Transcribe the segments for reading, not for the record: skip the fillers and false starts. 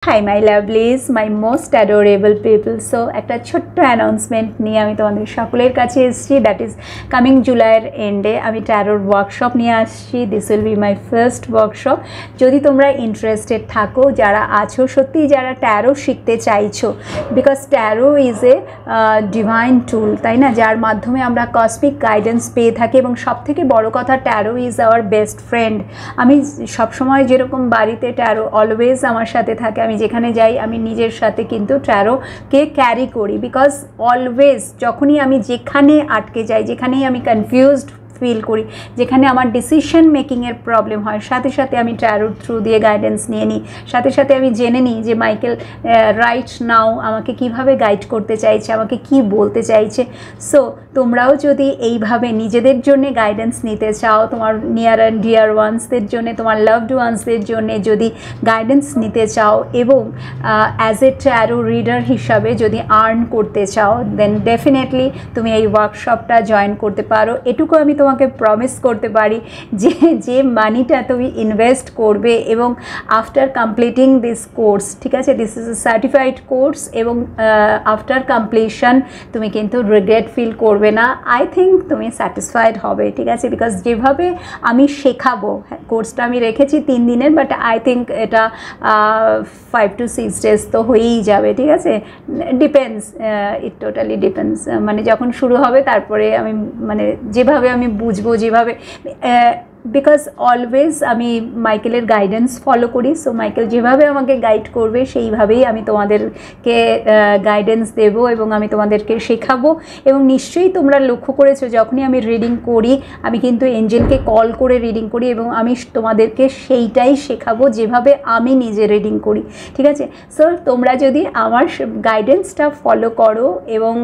Hi my lovelies, my most adorable people. So একটা ছোট্ট announcement নিয়ে আমি তোমাদের সকলের কাছে এসেছি। দ্যাট ইজ কামিং জুলাইয়ের এন্ডে আমি ট্যারোর ওয়ার্কশপ নিয়ে আসছি। This will be my first workshop. যদি তোমরা ইন্টারেস্টেড থাকো, যারা আছো সত্যিই যারা ট্যারো শিখতে চাইছো, because tarot is a divine tool, তাই না, যার মাধ্যমে আমরা কসমিক গাইডেন্স পেয়ে থাকি। এবং সবথেকে বড় কথা, taro is our best friend. আমি সবসময় যেরকম বাড়িতে ট্যারো অলওয়েজ আমার সাথে থাকে, আমি যেখানে যাই আমি নিজের সাথে কিন্তু ট্যারোকে ক্যারি করি, বিকজ অলওয়েজ যখনই আমি যেখানে আটকে যাই, যেখানেই আমি কনফিউজড ফিল করি, যেখানে আমার ডিসিশন মেকিংয়ের প্রবলেম হয়, সাথে সাথে আমি ট্যারোর থ্রু দিয়ে গাইডেন্স নিয়ে নিই। সাথে সাথে আমি জেনে নিই যে মাইকেল রাইট নাও আমাকে কিভাবে গাইড করতে চাইছে, আমাকে কি বলতে চাইছে। সো তোমরাও যদি এইভাবে নিজেদের জন্য গাইডেন্স নিতে চাও, তোমার নিয়ার অ্যান্ড ডিয়ার ওয়ান্সদের জন্য, তোমার লাভড ওয়ান্সদের জন্য যদি গাইডেন্স নিতে চাও এবং অ্যাজ এ ট্যারো রিডার হিসাবে যদি আর্ন করতে চাও, দেন ডেফিনেটলি তুমি এই ওয়ার্কশপটা জয়েন করতে পারো। এটুকু আমি তোমাকে প্রমিস করতে পারি যে যে মানিটা তুমি ইনভেস্ট করবে এবং আফটার কমপ্লিটিং দিস কোর্স, ঠিক আছে, this is a certified course, এবং আফটার কমপ্লিশন তুমি কিন্তু রিগ্রেট ফিল করবে না। আই থিঙ্ক তুমি স্যাটিসফাইড হবে, ঠিক আছে, বিকজ যেভাবে আমি শেখাবো, কোর্সটা আমি রেখেছি 3 দিনের, বাট আই থিঙ্ক এটা 5 to 6 days তো হয়েই যাবে, ঠিক আছে। ডিপেন্ডস, ইট টোটালি ডিপেন্ডস, মানে যখন শুরু হবে তারপরে আমি মানে যেভাবে আমি বুঝবো, যেভাবে, বিকজ অলওয়েজ আমি মাইকেলের গাইডেন্স ফলো করি। সো মাইকেল যেভাবে আমাকে গাইড করবে সেইভাবেই আমি তোমাদেরকে গাইডেন্স দেব এবং আমি তোমাদেরকে শেখাবো। এবং নিশ্চয়ই তোমরা লক্ষ্য করেছো, যখনই আমি রিডিং করি আমি কিন্তু এঞ্জেলকে কল করে রিডিং করি এবং আমি তোমাদেরকে সেইটাই শেখাবো যেভাবে আমি নিজে রিডিং করি, ঠিক আছে। সো তোমরা যদি আমার গাইডেন্সটা ফলো করো এবং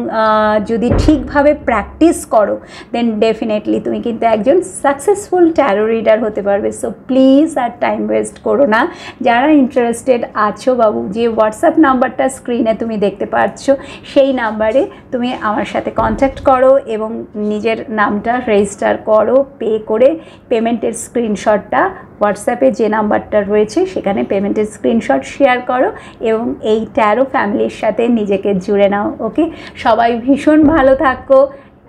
যদি ঠিকভাবে প্র্যাকটিস করো, দেন ডেফিনেটলি তুমি কিন্তু একজন সাকসেসফুল ট্যারো রিডার হতে পারবে। সো প্লিজ আর টাইম ওয়েস্ট করো না। যারা ইন্টারেস্টেড আছো বাবু, যে হোয়াটসঅ্যাপ নাম্বারটা স্ক্রিনে তুমি দেখতে পাচ্ছ, সেই নাম্বারে তুমি আমার সাথে কন্ট্যাক্ট করো এবং নিজের নামটা রেজিস্টার করো, পে করে পেমেন্টের স্ক্রিনশটটা হোয়াটসঅ্যাপে যে নাম্বারটা রয়েছে সেখানে পেমেন্টের স্ক্রিনশট শেয়ার করো এবং এই ট্যারো ফ্যামিলির সাথে নিজেকে জুড়ে নাও। ওকে, সবাই ভীষণ ভালো থাকো,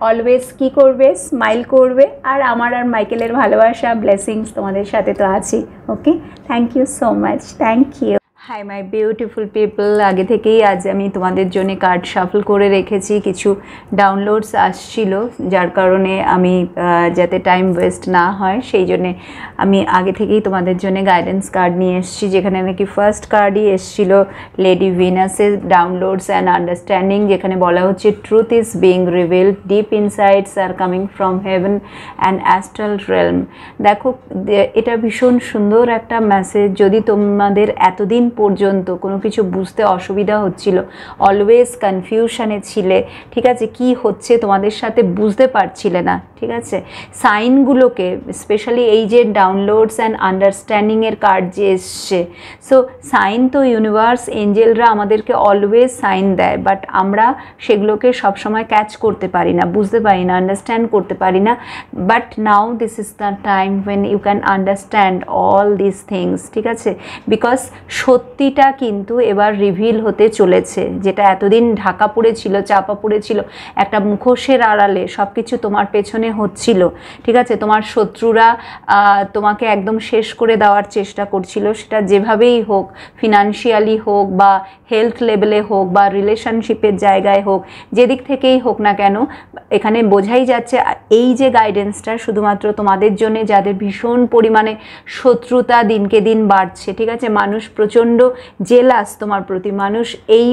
অলওয়েজ কী করবে, স্মাইল করবে, আর আমার আর মাইকেলের ভালোবাসা, ব্লেসিংস তোমাদের সাথে তো আছি। Okay, thank you so much, thank you. Hi my beautiful people, আগে থেকেই আজ আমি তোমাদের জন্য কার্ড শাফল করে রেখেছি। কিছু ডাউনলোডস আসছিল, যার কারণে আমি যাতে টাইম ওয়েস্ট না হয় সেই জন্যে আমি আগে থেকেই তোমাদের জন্য গাইডেন্স কার্ড নিয়ে এসেছি, যেখানে নাকি ফার্স্ট কার্ডই এসেছিল লেডি ভিনাসের ডাউনলোডস অ্যান্ড আন্ডারস্ট্যান্ডিং, যেখানে বলা হচ্ছে truth is being revealed, deep insights are coming from heaven and Astral realm. দেখো, এটা ভীষণ সুন্দর একটা মেসেজ। যদি তোমাদের এতদিন পর্যন্ত কোনো কিছু বুঝতে অসুবিধা হচ্ছিল, অলওয়েজ কনফিউশনে ছিলে, ঠিক আছে, কি হচ্ছে তোমাদের সাথে বুঝতে পারছিলে না, ঠিক আছে, সাইনগুলোকে স্পেশালি এই যে ডাউনলোডস অ্যান্ড আন্ডারস্ট্যান্ডিংয়ের কার্ড যে এসছে, সো সাইন তো ইউনিভার্স, এঞ্জেলরা আমাদেরকে অলওয়েজ সাইন দেয়, বাট আমরা সেগুলোকে সবসময় ক্যাচ করতে পারি না, বুঝতে পারি না, আন্ডারস্ট্যান্ড করতে পারি না। But now this is the time when you can understand all this things, ঠিক আছে, বিকজ সত্যিটা কিন্তু এবার রিভিল হতে চলেছে। যেটা এতদিন ঢাকা পড়েছিল, চাপা পড়েছিল, একটা মুখোশের আড়ালে সব কিছু তোমার পেছনে হচ্ছিল, ঠিক আছে, তোমার শত্রুরা তোমাকে একদম শেষ করে দেওয়ার চেষ্টা করছিল, সেটা যেভাবেই হোক, ফিনান্সিয়ালি হোক বা হেলথ লেভেলে হোক বা রিলেশনশিপের জায়গায় হোক, যেদিক থেকেই হোক না কেন, এখানে বোঝাই যাচ্ছে এই যে গাইডেন্সটা শুধুমাত্র তোমাদের জন্য, যাদের ভীষণ পরিমাণে শত্রুতা দিনকে দিন বাড়ছে, ঠিক আছে, মানুষ প্রচণ্ড জেলাস তোমার প্রতি, মানুষ এই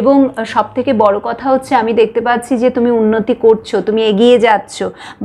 এবং সবথেকে বড় কথা হচ্ছে আমি দেখতে পাচ্ছি যে তুমি উন্নতি করছো, তুমি এগিয়ে যাচ্ছ,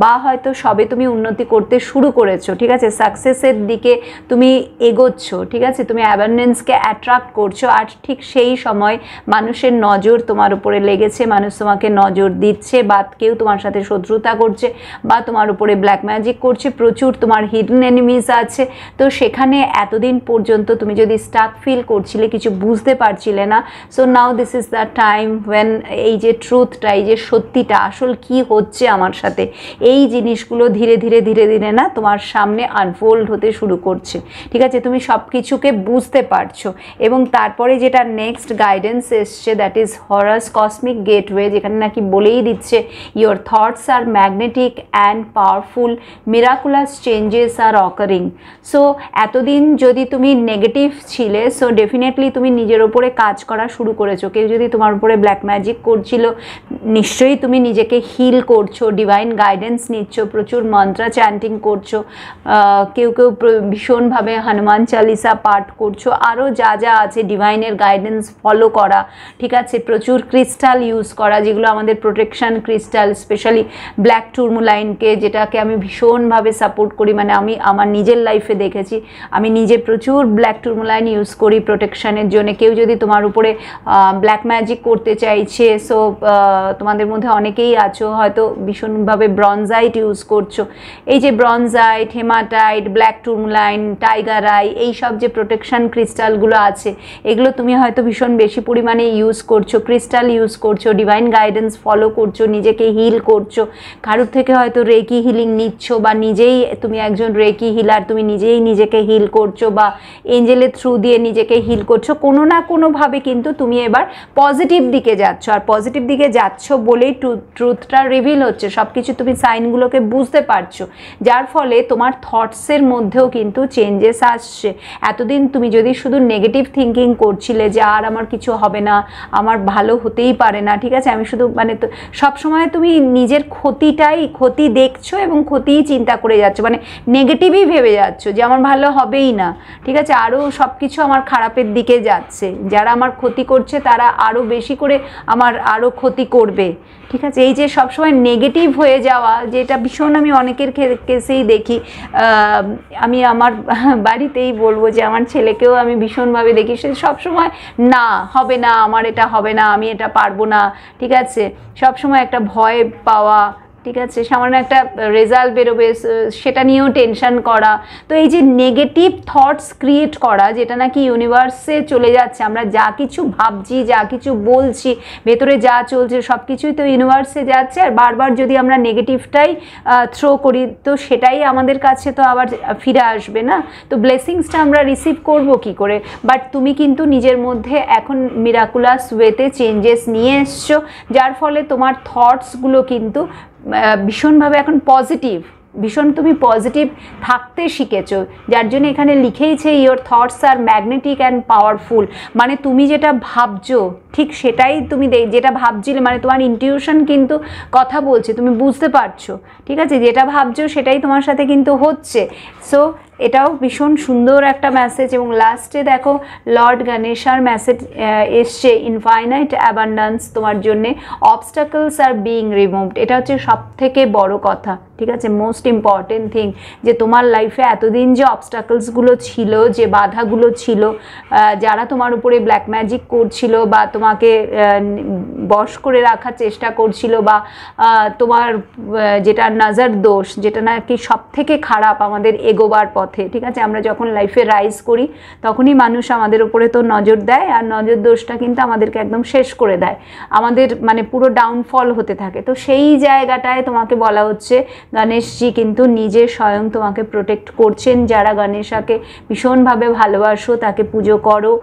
বা হয়তো সবে তুমি উন্নতি করতে শুরু করেছো, ঠিক আছে, সাকসেসের দিকে তুমি এগোচ্ছ, ঠিক আছে, তুমি অ্যাবান্ডেন্সকে অ্যাট্রাক্ট করছো। আর ঠিক সেই সময় মানুষের নজর তোমার উপরে লেগেছে, মানুষ তোমাকে নজর দিচ্ছে, বা কেউ তোমার সাথে শত্রুতা করছে বা তোমার উপরে ব্ল্যাক ম্যাজিক করছে, প্রচুর তোমার হিডেন এনিমিজ আছে। তো সেখানে এতদিন পর্যন্ত তুমি যদি স্টাক ফিল করছিলে, কিছু বুঝতে পারছিলে না। So now this is the time when এই যে ট্রুথটা, এই যে সত্যিটা আসল কি হচ্ছে আমার সাথে, এই জিনিসগুলো ধীরে ধীরে ধীরে ধীরে না তোমার সামনে আনফোল্ড হতে শুরু করছে। ঠিক আছে, তুমি সব কিছুকে বুঝতে পারছো। এবং তারপরে যেটা নেক্সট গাইডেন্স এসছে, that is Horus cosmic gateway, যেখানে নাকি বলেই দিচ্ছে ইয়োর থটস আর magnetic and powerful, miraculous changes আর অকারিং। সো এতদিন যদি তুমি নেগেটিভ ছিলে, সো ডেফিনেটলি তুমি নিজের ওপরে কাজ করা শুরু করেছো। কেউ যদি তোমার উপরে ব্ল্যাক ম্যাজিক করছিল, নিশ্চয়ই তুমি নিজেকে হিল করছো, ডিভাইন গাইডেন্স নিচ্ছ, প্রচুর মন্ত্রা চ্যান্টিং করছো, কেউ কেউ ভীষণভাবে হনুমান চালিসা পাঠ করছো, আরও যা যা আছে ডিভাইনের গাইডেন্স ফলো করা। ঠিক আছে, প্রচুর ক্রিস্টাল ইউজ করা, যেগুলো আমাদের প্রোটেকশন ক্রিস্টাল, স্পেশালি ব্ল্যাক টুরমুলাইনকে, যেটাকে আমি ভীষণভাবে সাপোর্ট করি। মানে আমি আমার নিজের লাইফে দেখেছি, আমি নিজে প্রচুর ব্ল্যাক টুরমুলাইন ইউজ করি প্রোটেকশনের জন্য। কেউ যদি তোমার উপরে ব্ল্যাক ম্যাজিক করতে চাইছে, সো তোমাদের মধ্যে অনেকেই আছো হয়তো ভীষণভাবে ব্রনজাইট ইউজ করছো। এই যে ব্রনজাইট, হেমাটাইট, ব্ল্যাক টুরমুলাইন, টাইগার আই, এই সব যে প্রোটেকশন ক্রিস্টালগুলো আছে, এগুলো তুমি হয়তো ভীষণ বেশি পরিমাণে ইউজ করছো, ক্রিস্টাল ইউজ করছো, ডিভাইন গাইডেন্স ফলো করছো, নিজেকে হিল করছো, কারোর থেকে হয়তো রেকি হিলিং নিচ্ছ, বা নিজেই তুমি একজন রেকি হিলার, তুমি নিজেই নিজেকে হিল করছো, বা এঞ্জেলের থ্রু দিয়ে নিজেকে হিল করছো। কোনো না কোনোভাবে কিন্তু তুমি এবার পজিটিভ দিকে যাচ্ছ, আর পজিটিভ দিকে যাচ্ছ বলেই ট্রুথটা রিভিল হচ্ছে, সব কিছু তুমি সাইনগুলোকে বুঝতে পারছো, যার ফলে তোমার থটসের মধ্যেও কিন্তু চেঞ্জেস আসছে। এতদিন তুমি যদি শুধু নেগেটিভ থিঙ্কিং করছিলে যে আর আমার কিছু হবে না, আমার ভালো হতেই পারে না, ঠিক আছে, আমি শুধু মানে তো সবসময় তুমি নিজের ক্ষতি দেখছো এবং ক্ষতিই চিন্তা করে যাচ্ছ, মানে নেগেটিভই ভেবে যাচ্ছ যে আমার ভালো হবেই না। ঠিক আছে, আরও সব কিছু আমার খারাপের দিকে যাচ্ছে, যারা আমার ক্ষতি করছে তারা আরও বেশি করে আমার আরও ক্ষতি করবে। ঠিক আছে, এই যে সবসময় নেগেটিভ হয়ে যাওয়া, যেটা ভীষণ আমি অনেকের কেসেই দেখি, আমি আমার বাড়িতেই বলবো যে আমার ছেলেকেও আমি ভীষণভাবে দেখি, সে সবসময় না হবে না, আমার এটা হবে না, আমি এটা পারবো না। ঠিক আছে, সবসময় একটা ভয় পাওয়া, ঠিক আছে, সামান্য একটা রেজাল্ট বেরোবে সেটা নিয়েও টেনশন করা। তো এই যে নেগেটিভ থটস ক্রিয়েট করা, যেটা নাকি ইউনিভার্সে চলে যাচ্ছে, আমরা যা কিছু ভাবছি, যা কিছু বলছি, ভেতরে যা চলছে সব কিছুই তো ইউনিভার্সে যাচ্ছে, আর বারবার যদি আমরা নেগেটিভটাই থ্রো করি, তো সেটাই আমাদের কাছে তো আবার ফিরে আসবে না। তো ব্লেসিংসটা আমরা রিসিভ করব কি করে? বাট তুমি কিন্তু নিজের মধ্যে এখন মিরাকুলাস ওয়েতে চেঞ্জেস নিয়ে এসছো, যার ফলে তোমার থটসগুলো কিন্তু ভীষণভাবে এখন পজিটিভ, ভীষণ তুমি পজিটিভ থাকতে শিখেছো, যার জন্য এখানে লিখেইছে ইয়োর থটস আর ম্যাগনেটিক অ্যান্ড পাওয়ারফুল। মানে তুমি যেটা ভাবছো ঠিক সেটাই তুমি যেটা ভাবছিলে, মানে তোমার ইনটিউশন কিন্তু কথা বলছে, তুমি বুঝতে পারছো। ঠিক আছে, যেটা ভাবছো সেটাই তোমার সাথে কিন্তু হচ্ছে। সো এটাও ভীষণ সুন্দর একটা মেসেজ। এবং লাস্টে দেখো লর্ড গণেশার মেসেজ এসছে, ইনফাইনাইট অ্যাবান্ডান্স তোমার জন্যে, অবস্টাকলস আর বিইং রিমুভড। এটা হচ্ছে সব থেকে বড় কথা। ঠিক আছে, মোস্ট ইম্পর্টেন্ট থিং, যে তোমার লাইফে এতদিন যে অবস্টাকলসগুলো ছিল, যে বাধাগুলো ছিল, যারা তোমার উপরে ব্ল্যাক ম্যাজিক করছিল বা তোমাকে বশ করে রাখার চেষ্টা করছিল, বা তোমার যেটা নজর দোষ, যেটা নাকি সব থেকে খারাপ আমাদের এগোবার পথে। ঠিক আছে, আমরা যখন লাইফে রাইজ করি তখনই মানুষ আমাদের উপরে তো নজর দেয়, আর নজর দোষটা কিন্তু আমাদেরকে একদম শেষ করে দেয়, আমাদের মানে পুরো ডাউনফল হতে থাকে। তো সেই জায়গাটায় তোমাকে বলা হচ্ছে গণেশজি কিন্তু নিজে স্বয়ং তোমাকে প্রোটেক্ট করছেন। যারা গণেশাকে ভীষণভাবে ভালোবাসো, তাকে পুজো করো,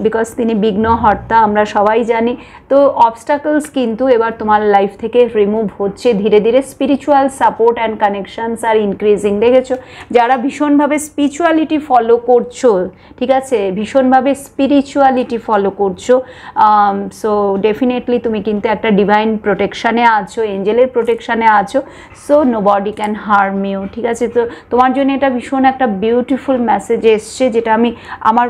বিকজ তিনি বিঘ্নহর্তা, আমরা সবাই জানি। তো অবস্টাকলস কিন্তু এবার তোমার লাইফ থেকে রিমুভ হচ্ছে ধীরে ধীরে। স্পিরিচুয়াল সাপোর্ট অ্যান্ড কানেকশনস আর ইনক্রিজিং। দেখেছো, যারা ভীষণভাবে স্পিরিচুয়ালিটি ফলো করছো, ঠিক আছে, ভীষণভাবে স্পিরিচুয়ালিটি ফলো করছো, সো ডেফিনেটলি তুমি কিন্তু একটা ডিভাইন প্রোটেকশানে আছো, এঞ্জেলের প্রোটেকশানে আছো। So nobody can harm you. ঠিক আছে, তো তোমার জন্য এটা ভীষণ একটা বিউটিফুল মেসেজ এসছে, যেটা আমি আমার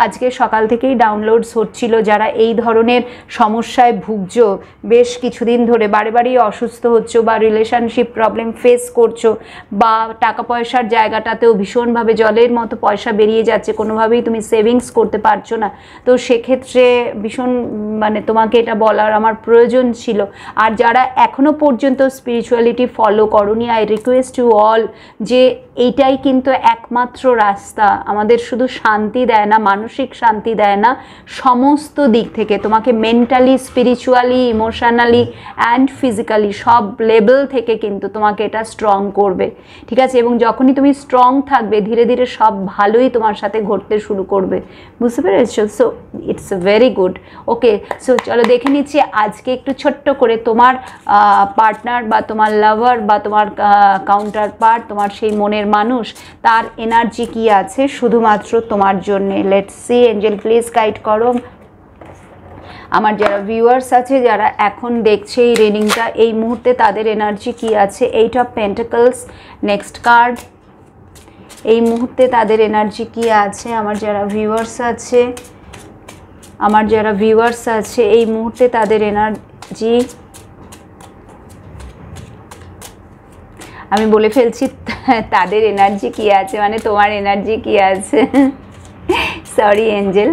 আজকে সকাল থেকেই ডাউনলোডস হচ্ছিল। যারা এই ধরনের সমস্যায় ভুগছো, বেশ কিছুদিন ধরে বারে বারেই অসুস্থ হচ্ছো, বা রিলেশনশিপ প্রবলেম ফেস করছো, বা টাকা পয়সার জায়গাটাতেও ভীষণভাবে জলের মতো পয়সা বেরিয়ে যাচ্ছে, কোনোভাবেই তুমি সেভিংস করতে পারছো না, তো সেক্ষেত্রে ভীষণ মানে তোমাকে এটা বলার আমার প্রয়োজন ছিল। আর যারা এখনও পর্যন্ত স্পিরিচুয়ালিটি ফলো করোনি, আই রিকোয়েস্ট ইউ অল যে এইটাই কিন্তু একমাত্র রাস্তা, আমাদের শুধু শান্তি দেয় না, মানসিক শান্তি দেয় না, সমস্ত দিক থেকে তোমাকে mentally, spiritually, emotionally and physically সব লেভেল থেকে কিন্তু তোমাকে এটা স্ট্রং করবে, ঠিক আছে? এবং যখনই তুমি স্ট্রং থাকবে ধীরে ধীরে সব ভালোই তোমার সাথে ঘটতে শুরু করবে, বুঝতে পেরেছো? So it's very good. Okay, so চলো দেখে নিচ্ছি আজকে একটু ছোট্ট করে তোমার পার্টনার বা তোমার লাভার বা তোমার কাউন্টার পার্ট, তোমার সেই মনের মানুষ, তার এনার্জি কি আছে শুধুমাত্র তোমার জন্যে। Let's see, Angel please guide করো আমার যারা ভিউয়ার্স আছে, যারা এখন দেখছে এই রিডিংটা, এই মুহূর্তে তাদের এনার্জি কি আছে। 8 অফ পেন্টাকলস, নেক্সট কার্ড, এই মুহূর্তে তাদের এনার্জি কি আছে। আমার যারা ভিউয়ার্স আছে, এই মুহূর্তে তাদের এনার্জি, আমি বলে ফেলছি তাদের এনার্জি কি আছে, মানে তোমার এনার্জি কি আছে, সরি এঞ্জেল।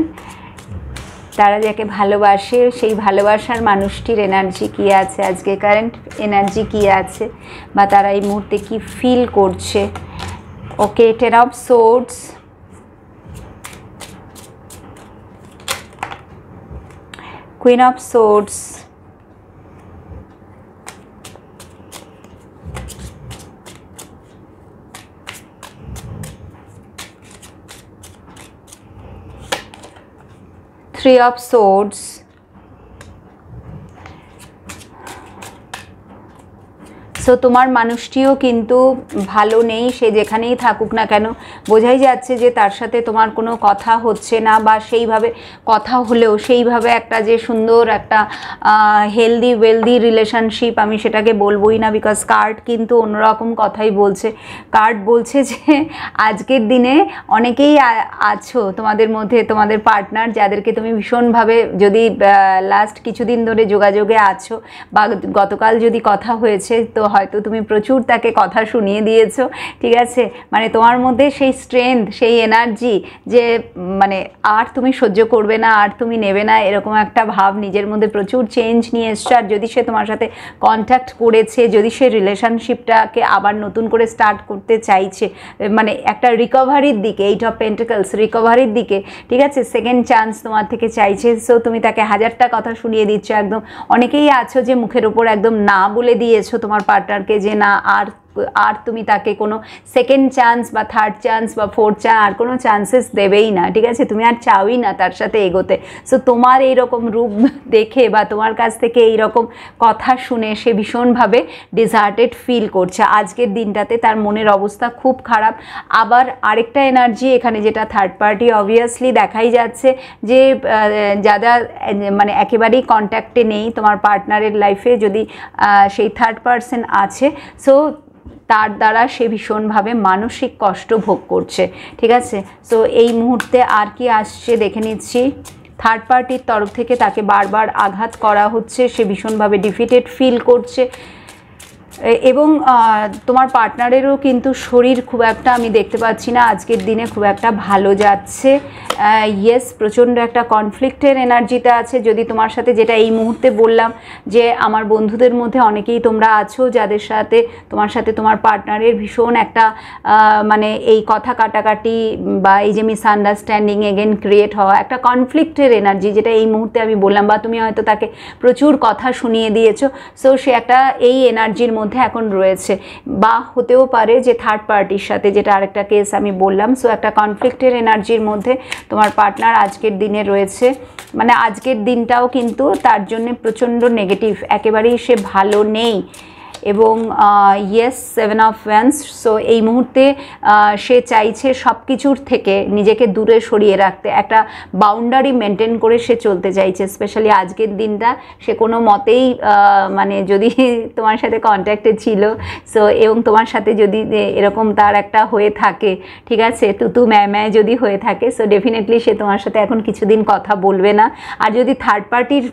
তারা যাকে ভালোবাসে সেই ভালোবাসার মানুষটির এনার্জি কি আছে, আজকে কারেন্ট এনার্জি কি আছে, বা তারা এই মুহূর্তে কি ফিল করছে। ওকে, 10 of swords, queen of swords, Three of Swords, so তোমার মানুষটিও কিন্তু ভালো নেই, সে যেখানেই থাকুক না কেন, বোঝাই যাচ্ছে যে তার সাথে তোমার কোনো কথা হচ্ছে না, বা সেইভাবে কথা হলেও সেইভাবে একটা যে সুন্দর একটা হেলদি ওয়েলদি রিলেশনশিপ, আমি সেটাকে বলবোই না, বিকজ কার্ড কিন্তু অন্যরকম কথাই বলছে। কার্ড বলছে যে আজকের দিনে অনেকেই আছো তোমাদের মধ্যে, তোমাদের পার্টনার যাদেরকে তুমি ভীষণভাবে, যদি লাস্ট কিছুদিন ধরে যোগাযোগে আছো বা গতকাল যদি কথা হয়েছে, তো হয়তো তুমি প্রচুর তাকে কথা শুনিয়ে দিয়েছো, ঠিক আছে? মানে তোমার মধ্যে সেই স্ট্রেংথ, সেই এনার্জি যে মানে আর তুমি সহ্য করবে না, আর তুমি নেবে না, এরকম একটা ভাব নিজের মধ্যে প্রচুর চেঞ্জ নিয়ে এসছে। আর যদি সে তোমার সাথে কন্ট্যাক্ট করেছে, যদি সে রিলেশনশিপটাকে আবার নতুন করে স্টার্ট করতে চাইছে, মানে একটা রিকভারির দিকে, 8 অফ পেন্টাকলস রিকভারির দিকে, ঠিক আছে, সেকেন্ড চান্স তোমার থেকে চাইছে। সো তুমি তাকে হাজারটা কথা শুনিয়ে দিচ্ছ। একদম অনেকেই আছো যে মুখের ওপর একদম না বলে দিয়েছো তোমার পার্টনারকে, যে না আর তুমি তাকে কোনো সেকেন্ড চান্স বা থার্ড চান্স বা ফোর্থ চান্স আর কোনো চান্সেস দেবেই না, ঠিক আছে? তুমি আর চাওই না তার সাথে এগোতে। সো তোমার এইরকম রূপ দেখে বা তোমার কাছ থেকে এইরকম কথা শুনে সে ভীষণভাবে ডিজার্টেড ফিল করছে আজকের দিনটাতে, তার মনের অবস্থা খুব খারাপ। আবার আরেকটা এনার্জি এখানে, যেটা থার্ড পার্টি অবভিয়াসলি দেখাই যাচ্ছে, যে যারা মানে একেবারেই কন্ট্যাক্টে নেই তোমার পার্টনারের লাইফে, যদি সেই থার্ড পার্সন আছে, সো তার দ্বারা সে ভীষণভাবে মানসিক কষ্ট ভোগ করছে, ঠিক আছে? সো এই মুহূর্তে আর কি আসছে দেখে নিচ্ছি। থার্ড পার্টির তরফ থেকে তাকে বারবার আঘাত করা হচ্ছে, সে ভীষণভাবে ডিফিটেড ফিল করছে, এবং তোমার পার্টনারেরও কিন্তু শরীর খুব একটা আমি দেখতে পাচ্ছি না আজকের দিনে খুব একটা ভালো যাচ্ছে। ইয়েস, প্রচণ্ড একটা কনফ্লিক্টের এনার্জিতে আছে। যদি তোমার সাথে, যেটা এই মুহূর্তে বললাম, যে আমার বন্ধুদের মধ্যে অনেকেই তোমরা আছো যাদের সাথে তোমার পার্টনারের ভীষণ একটা মানে এই কথা কাটাকাটি বা এই যে মিসআন্ডারস্ট্যান্ডিং এগেন ক্রিয়েট হওয়া, একটা কনফ্লিক্টের এনার্জি, যেটা এই মুহূর্তে আমি বললাম, বা তুমি হয়তো তাকে প্রচুর কথা শুনিয়ে দিয়েছো। সো সে একটা এই এনার্জির মধ্যে এখন রয়েছে, বা হতেও পারে যে থার্ড পার্টির সাথে, যেটা আরেকটা কেস আমি বললাম। সো একটা কনফ্লিক্টের এনার্জির মধ্যে তোমার পার্টনার আজকের দিনে রয়েছে, মানে আজকের দিনটাও কিন্তু তার জন্য প্রচণ্ড নেগেটিভ, একেবারেই সে ভালো নেই। এবং ইয়েস, 7 অফ ওয়ান্স। সো এই মুহূর্তে সে চাইছে সব কিছুর থেকে নিজেকে দূরে সরিয়ে রাখতে, একটা বাউন্ডারি মেনটেন করে সে চলতে চাইছে। স্পেশালি আজকের দিনটা সে কোনো মতেই মানে যদি তোমার সাথে কন্ট্যাক্টে ছিল, সো এবং তোমার সাথে যদি এরকম তার একটা হয়ে থাকে, ঠিক আছে, তুতু ম্যায় যদি হয়ে থাকে, সো ডেফিনেটলি সে তোমার সাথে এখন কিছুদিন কথা বলবে না। আর যদি থার্ড পার্টির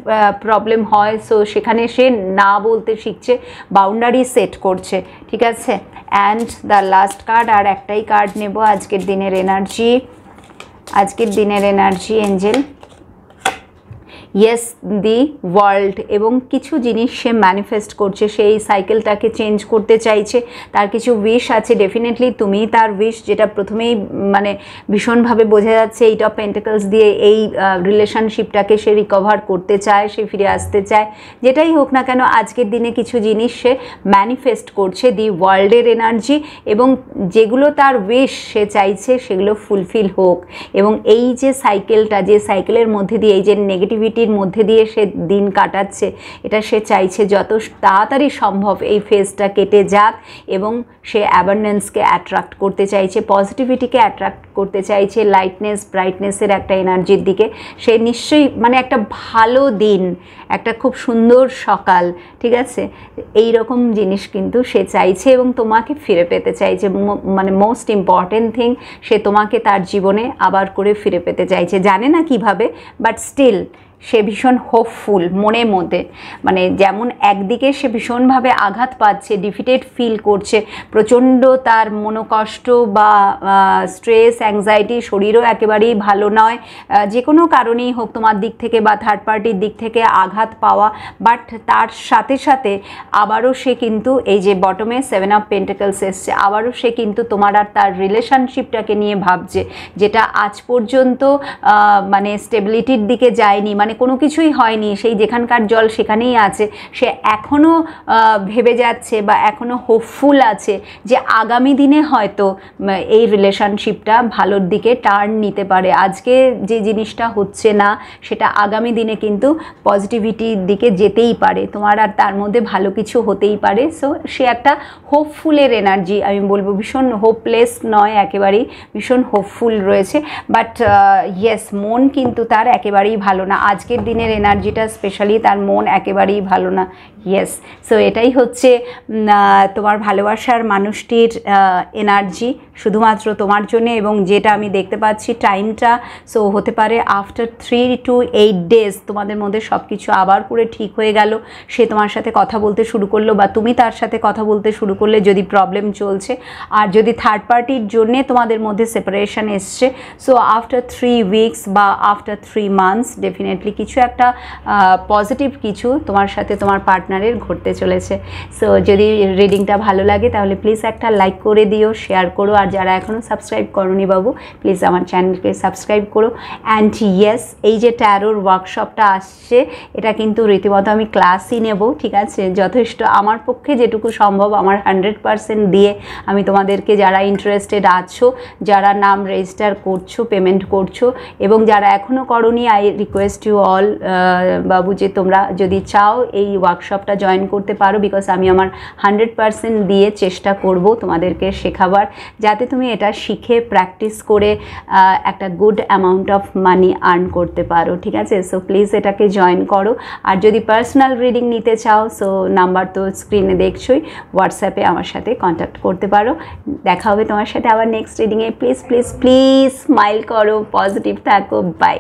প্রবলেম হয়, সো সেখানে সে না বলতে শিখছে, বাউন্ডারি সেট করছে, ঠিক আছে? অ্যান্ড দ্য লাস্ট কার্ড, আর একটাই কার্ড নেব আজকের দিনের energy, Angel. Yes the world, এবং কিছু জিনিস সে ম্যানিফেস্ট করছে, সেই সাইকেলটাকে চেঞ্জ করতে চাইছে, তার কিছু উইশ আছে। ডেফিনেটলি তুমি তার উইশ, যেটা প্রথমেই মানে ভীষণভাবে বোঝা যাচ্ছে এইট অফ পেন্টাকলস দিয়ে, এই রিলেশনশিপটাকে সে রিকভার করতে চায়, সে ফিরে আসতে চায়। যেটাই হোক না কেন আজকের দিনে কিছু জিনিস সে ম্যানিফেস্ট করছে দি ওয়ার্ল্ডের এনার্জি, এবং যেগুলো তার উইশ সে চাইছে সেগুলো ফুলফিল হোক। এবং এই যে সাইকেলটা, যে সাইকেলের মধ্যে দিয়ে, এই যে নেগেটিভিটির মধ্যে দিয়ে সে দিন কাটাচ্ছে, এটা সে চাইছে যত তাড়াতাড়ি সম্ভব এই ফেজটা কেটে যাক, এবং সে অ্যাবান্ডেন্সকে অ্যাট্রাক্ট করতে চাইছে, পজিটিভিটিকে অ্যাট্রাক্ট করতে চাইছে, লাইটনেস ব্রাইটনেসের একটা এনার্জির দিকে। সে নিশ্চয়ই মানে একটা ভালো দিন, একটা খুব সুন্দর সকাল, ঠিক আছে, এই রকম জিনিস কিন্তু সে চাইছে, এবং তোমাকে ফিরে পেতে চাইছে। মানে মোস্ট ইম্পর্টেন্ট থিং, সে তোমাকে তার জীবনে আবার করে ফিরে পেতে চাইছে, জানে না কিভাবে, বাট স্টিল সে ভীষণ হোপফুল মনের মধ্যে। মানে যেমন একদিকে সে ভীষণভাবে আঘাত পাচ্ছে, ডিফিটেড ফিল করছে, প্রচণ্ড তার মনোকষ্ট বা স্ট্রেস, অ্যাংজাইটি, শরীরও একেবারেই ভালো নয়, যে কোনো কারণেই হোক, তোমার দিক থেকে বা থার্ড পার্টির দিক থেকে আঘাত পাওয়া। বাট তার সাথে সাথে আবারও সে কিন্তু এই যে বটমে 7 অফ পেন্টাকলস এসছে, আবারও সে কিন্তু তোমার আর তার রিলেশনশিপটাকে নিয়ে ভাবছে, যেটা আজ পর্যন্ত মানে স্টেবিলিটির দিকে যায়নি, মানে কোনো কিছুই হয়নি, সেই যেখানকার জল সেখানেই আছে। সে এখনও ভেবে যাচ্ছে বা এখনও হোপফুল আছে যে আগামী দিনে হয়তো এই রিলেশনশিপটা ভালোর দিকে টার্ন নিতে পারে। আজকে যে জিনিসটা হচ্ছে না, সেটা আগামী দিনে কিন্তু পজিটিভিটির দিকে যেতেই পারে, তোমার আর তার মধ্যে ভালো কিছু হতেই পারে। সো সে একটা হোপফুলের এনার্জি, আমি বলবো ভীষণ হোপলেস নয়, একেবারেই ভীষণ হোপফুল রয়েছে। বাট ইয়েস, মন কিন্তু তার একেবারেই ভালো না আজকের দিনের এনার্জিটা, স্পেশালি তার মন একেবারেই ভালো না। ইয়েস, সো এটাই হচ্ছে তোমার ভালোবাসার মানুষটির এনার্জি শুধুমাত্র তোমার জন্য। এবং যেটা আমি দেখতে পাচ্ছি টাইমটা, সো হতে পারে আফটার 3 to 8 days তোমাদের মধ্যে সব কিছু আবার করে ঠিক হয়ে গেল, সে তোমার সাথে কথা বলতে শুরু করলো বা তুমি তার সাথে কথা বলতে শুরু করলে, যদি প্রবলেম চলছে। আর যদি থার্ড পার্টির জন্যে তোমাদের মধ্যে সেপারেশন এসছে, সো আফটার 3 weeks বা আফটার 3 months ডেফিনেটলি কিছু একটা পজিটিভ কিছু তোমার সাথে তোমার পার্টনারের ঘটতে চলেছে। সো যদি রিডিংটা ভালো লাগে তাহলে প্লিজ একটা লাইক করে দিও, শেয়ার করো, আর যারা এখনও সাবস্ক্রাইব করোনি বাবু প্লিজ আমার চ্যানেলকে সাবস্ক্রাইব করো। অ্যান্ড ইয়েস, এই যে ট্যারোর ওয়ার্কশপটা আসছে, এটা কিন্তু রীতিমতো আমি ক্লাসই নেব, ঠিক আছে, যথেষ্ট আমার পক্ষে যেটুকু সম্ভব আমার 100% দিয়ে আমি তোমাদেরকে, যারা ইন্টারেস্টেড আছো, যারা নাম রেজিস্টার করছো, পেমেন্ট করছো, এবং যারা এখনও করোনি, আই রিকোয়েস্ট ইউ অল বাবু যে তোমরা যদি চাও এই ওয়ার্কশপটা জয়েন করতে পারো, বিকজ আমি আমার 100% দিয়ে চেষ্টা করব তোমাদেরকে শেখাবার, যাতে তুমি এটা শিখে প্র্যাকটিস করে একটা good amount of money earn করতে পারো, ঠিক আছে। সো প্লিজ এটাকে জয়েন করো। আর যদি পার্সোনাল রিডিং নিতে চাও, সো নাম্বার তো স্ক্রিনে দেখছোই, হোয়াটসঅ্যাপে আমার সাথে কন্ট্যাক্ট করতে পারো। দেখা হবে তোমার সাথে আবার নেক্সট রিডিংয়ে। প্লিজ প্লিজ প্লিজ স্মাইল করো, পজিটিভ থাকো, বাই।